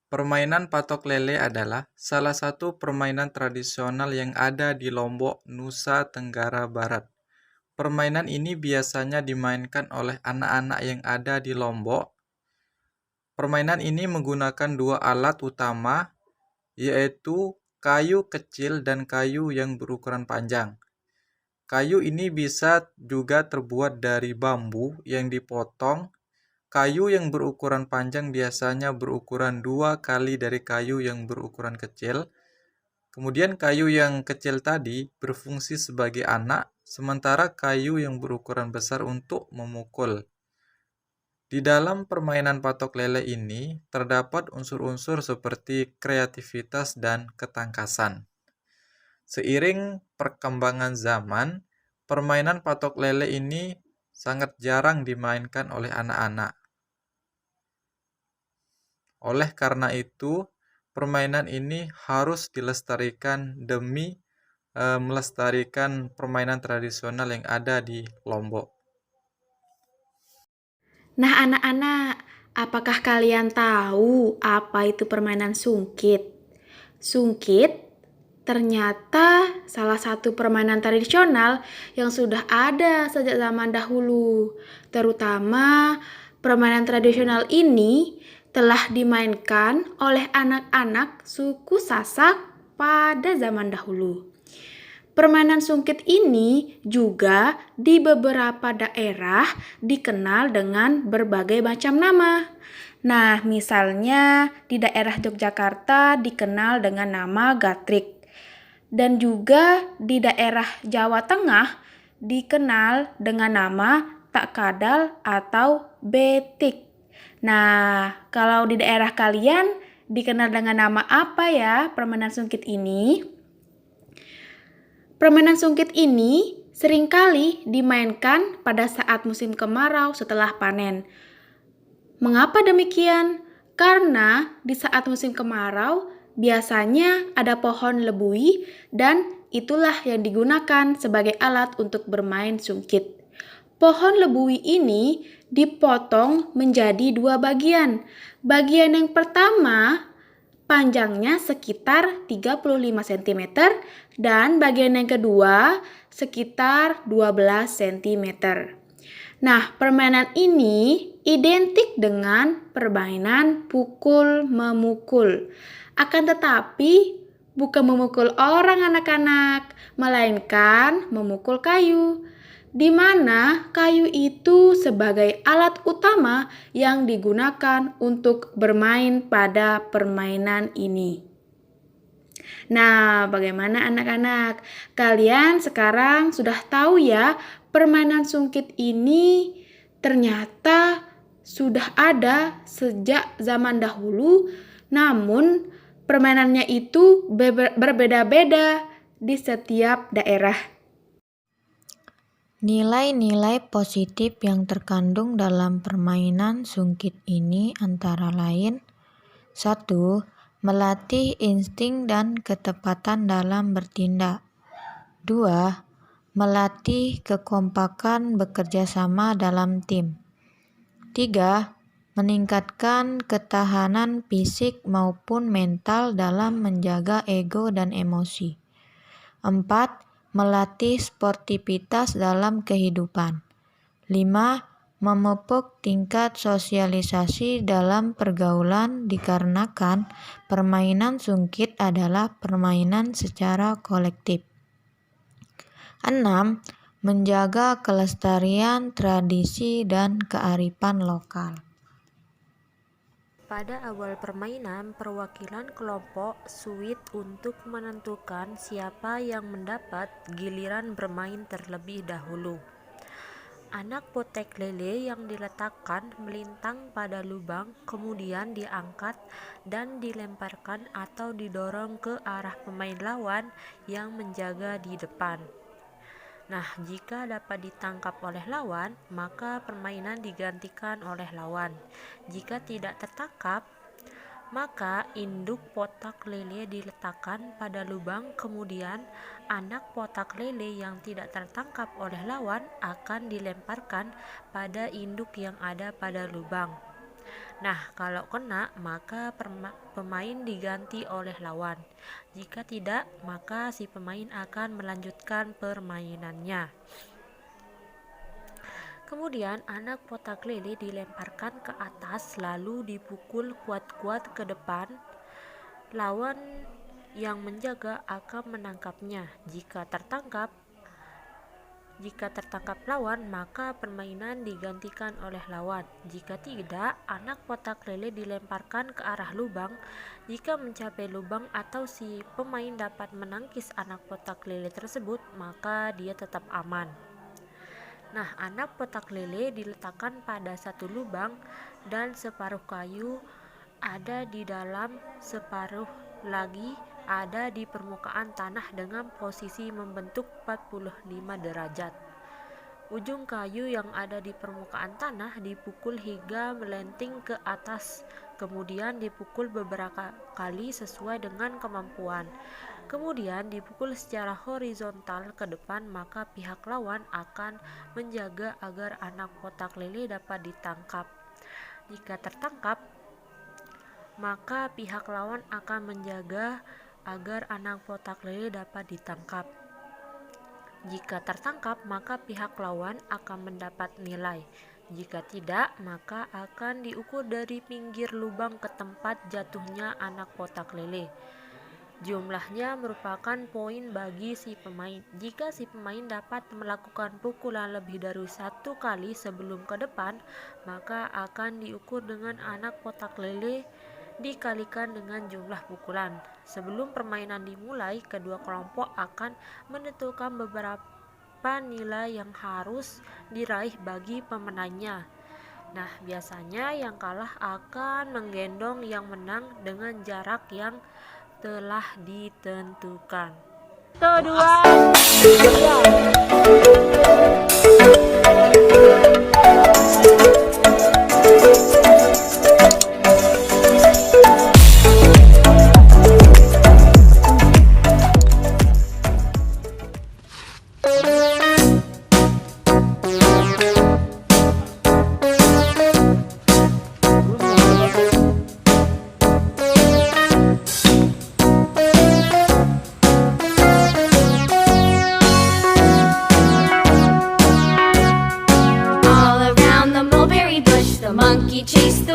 Permainan patok lele adalah salah satu permainan tradisional yang ada di Lombok, Nusa Tenggara Barat. Permainan ini biasanya dimainkan oleh anak-anak yang ada di Lombok. Permainan ini menggunakan dua alat utama, yaitu kayu kecil dan kayu yang berukuran panjang. Kayu ini bisa juga terbuat dari bambu yang dipotong. Kayu yang berukuran panjang biasanya berukuran 2 kali dari kayu yang berukuran kecil. Kemudian kayu yang kecil tadi berfungsi sebagai anak, sementara kayu yang berukuran besar untuk memukul. Di dalam permainan patok lele ini terdapat unsur-unsur seperti kreativitas dan ketangkasan. Seiring perkembangan zaman, permainan patok lele ini sangat jarang dimainkan oleh anak-anak. Oleh karena itu, permainan ini harus dilestarikan demi melestarikan permainan tradisional yang ada di Lombok. Nah, anak-anak, apakah kalian tahu apa itu permainan sungkit? Sungkit ternyata salah satu permainan tradisional yang sudah ada sejak zaman dahulu. Terutama permainan tradisional ini telah dimainkan oleh anak-anak suku Sasak pada zaman dahulu. Permainan sungkit ini juga di beberapa daerah dikenal dengan berbagai macam nama. Nah, misalnya di daerah Yogyakarta dikenal dengan nama gatrik. Dan juga di daerah Jawa Tengah dikenal dengan nama tak kadal atau betik. Nah, kalau di daerah kalian dikenal dengan nama apa ya permainan sungkit ini? Permainan sungkit ini seringkali dimainkan pada saat musim kemarau setelah panen. Mengapa demikian? Karena di saat musim kemarau biasanya ada pohon lebui dan itulah yang digunakan sebagai alat untuk bermain sungkit. Pohon lebui ini dipotong menjadi dua bagian. Bagian yang pertama panjangnya sekitar 35 cm dan bagian yang kedua sekitar 12 cm. Nah, permainan ini identik dengan permainan pukul-memukul. Akan tetapi, bukan memukul orang anak-anak, melainkan memukul kayu, di mana kayu itu sebagai alat utama yang digunakan untuk bermain pada permainan ini. Nah, bagaimana anak-anak? Kalian sekarang sudah tahu ya, permainan sungkit ini ternyata sudah ada sejak zaman dahulu, namun permainannya itu berbeda-beda di setiap daerah. Nilai-nilai positif yang terkandung dalam permainan sungkit ini antara lain: 1. Melatih insting dan ketepatan dalam bertindak. 2. Melatih kekompakan bekerja sama dalam tim. 3. Meningkatkan ketahanan fisik maupun mental dalam menjaga ego dan emosi. 4. Melatih sportivitas dalam kehidupan. 5. Memupuk tingkat sosialisasi dalam pergaulan dikarenakan permainan sungkit adalah permainan secara kolektif. 6. Menjaga kelestarian tradisi dan kearifan lokal. Pada awal permainan, perwakilan kelompok suit untuk menentukan siapa yang mendapat giliran bermain terlebih dahulu. Anak potek lele yang diletakkan melintang pada lubang, kemudian diangkat dan dilemparkan atau didorong ke arah pemain lawan yang menjaga di depan. Nah, jika dapat ditangkap oleh lawan, maka permainan digantikan oleh lawan. Jika tidak tertangkap, maka induk potak lele diletakkan pada lubang, kemudian anak potak lele yang tidak tertangkap oleh lawan akan dilemparkan pada induk yang ada pada lubang. Nah, kalau kena, maka pemain diganti oleh lawan. Jika tidak, maka si pemain akan melanjutkan permainannya. Kemudian anak potak lele dilemparkan ke atas lalu dipukul kuat-kuat ke depan. Lawan yang menjaga akan menangkapnya. Jika tertangkap lawan, maka permainan digantikan oleh lawan. Jika tidak, anak potak lele dilemparkan ke arah lubang. Jika mencapai lubang atau si pemain dapat menangkis anak potak lele tersebut, maka dia tetap aman. Nah, anak potak lele diletakkan pada satu lubang dan separuh kayu ada di dalam, separuh lagi ada di permukaan tanah dengan posisi membentuk 45 derajat. Ujung kayu yang ada di permukaan tanah dipukul hingga melenting ke atas, kemudian dipukul beberapa kali sesuai dengan kemampuan. Kemudian dipukul secara horizontal ke depan, maka pihak lawan akan menjaga agar anak potak lele dapat ditangkap. Jika tertangkap, maka pihak lawan akan menjaga agar anak potak lele dapat ditangkap. Jika tertangkap, maka pihak lawan akan mendapat nilai. Jika tidak, maka akan diukur dari pinggir lubang ke tempat jatuhnya anak potak lele. Jumlahnya merupakan poin bagi si pemain. Jika si pemain dapat melakukan pukulan lebih dari satu kali sebelum ke depan, maka akan diukur dengan anak potak lele dikalikan dengan jumlah pukulan. Sebelum permainan dimulai, kedua kelompok akan menentukan beberapa nilai yang harus diraih bagi pemenangnya. Nah, biasanya yang kalah akan menggendong yang menang dengan jarak yang telah ditentukan. All around the mulberry bush, the monkey chased